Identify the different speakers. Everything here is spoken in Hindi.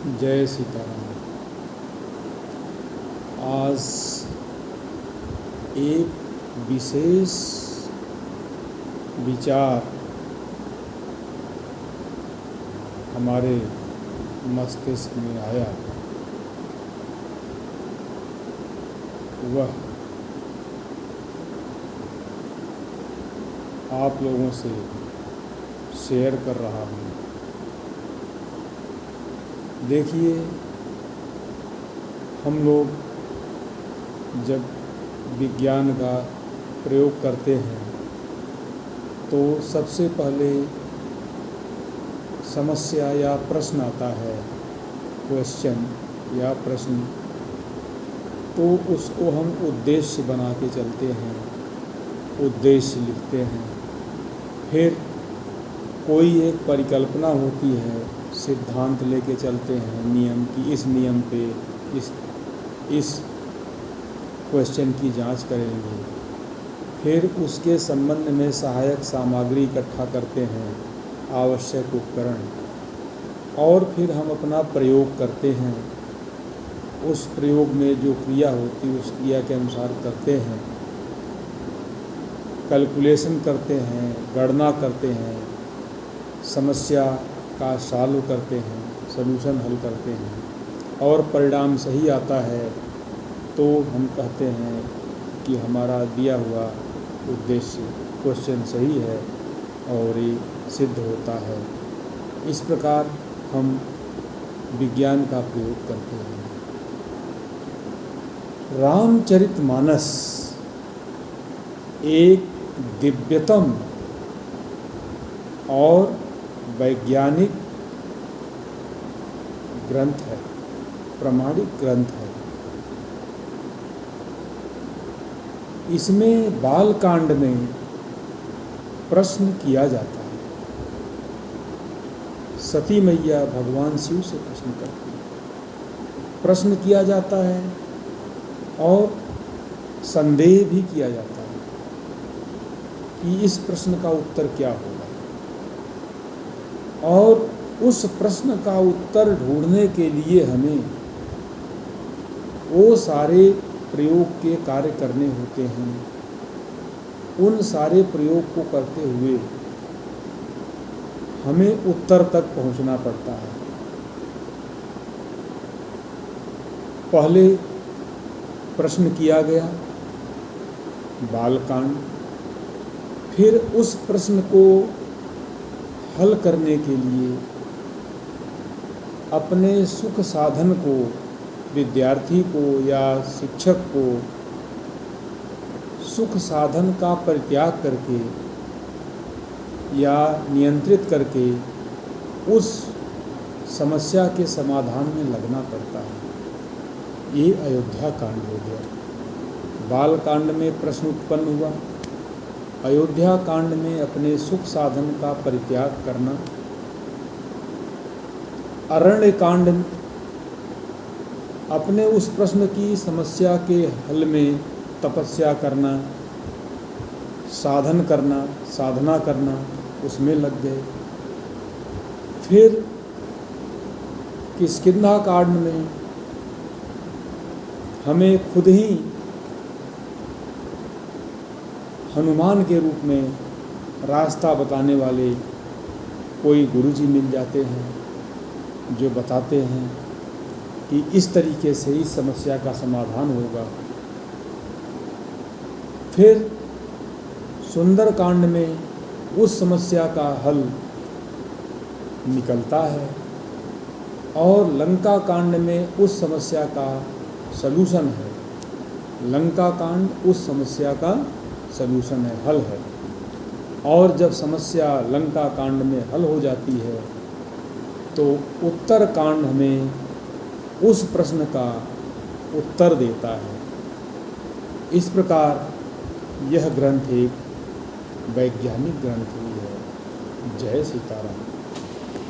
Speaker 1: जय सीताराम। आज एक विशेष विचार हमारे मस्तिष्क में आया। वह आप लोगों से शेयर कर रहा हूँ। देखिए, हम लोग जब विज्ञान का प्रयोग करते हैं तो सबसे पहले समस्या या प्रश्न आता है, क्वेश्चन या प्रश्न, तो उसको हम उद्देश्य बना के चलते हैं, उद्देश्य लिखते हैं। फिर कोई एक परिकल्पना होती है, सिद्धांत लेके चलते हैं नियम की, इस नियम पे इस क्वेश्चन की जांच करेंगे। फिर उसके संबंध में सहायक सामग्री इकट्ठा करते हैं, आवश्यक उपकरण, और फिर हम अपना प्रयोग करते हैं। उस प्रयोग में जो क्रिया होती है उस क्रिया के अनुसार करते हैं, कैलकुलेशन करते हैं, गणना करते हैं, समस्या का सॉल्व करते हैं, सलूशन हल करते हैं, और परिणाम सही आता है तो हम कहते हैं कि हमारा दिया हुआ उद्देश्य क्वेश्चन सही है और ये सिद्ध होता है। इस प्रकार हम विज्ञान का प्रयोग करते हैं। रामचरितमानस एक दिव्यतम और वैज्ञानिक ग्रंथ है, प्रामाणिक ग्रंथ है। इसमें बालकांड में प्रश्न किया जाता है। सती मैया भगवान शिव से प्रश्न करती है, प्रश्न किया जाता है और संदेह भी किया जाता है कि इस प्रश्न का उत्तर क्या होगा, और उस प्रश्न का उत्तर ढूंढने के लिए हमें वो सारे प्रयोग के कार्य करने होते हैं। उन सारे प्रयोग को करते हुए हमें उत्तर तक पहुंचना पड़ता है। पहले प्रश्न किया गया बालकांड, फिर उस प्रश्न को हल करने के लिए अपने सुख साधन को, विद्यार्थी को या शिक्षक को सुख साधन का परित्याग करके या नियंत्रित करके उस समस्या के समाधान में लगना पड़ता है। ये अयोध्या कांड हो गया। बाल कांड में प्रश्न उत्पन्न हुआ, अयोध्या कांड में अपने सुख साधन का परित्याग करना, अरण्य कांड अपने उस प्रश्न की समस्या के हल में तपस्या करना, साधन करना, साधना करना, उसमें लग गए। फिर किष्किंधा कांड में हमें खुद ही हनुमान के रूप में रास्ता बताने वाले कोई गुरुजी मिल जाते हैं जो बताते हैं कि इस तरीके से इस समस्या का समाधान होगा। फिर सुंदर कांड में उस समस्या का हल निकलता है और लंका कांड में उस समस्या का सलूशन है। लंका कांड उस समस्या का सलूशन है, हल है। और जब समस्या लंका कांड में हल हो जाती है तो उत्तर कांड हमें उस प्रश्न का उत्तर देता है। इस प्रकार यह ग्रंथ एक वैज्ञानिक ग्रंथ ही है। जय सीताराम।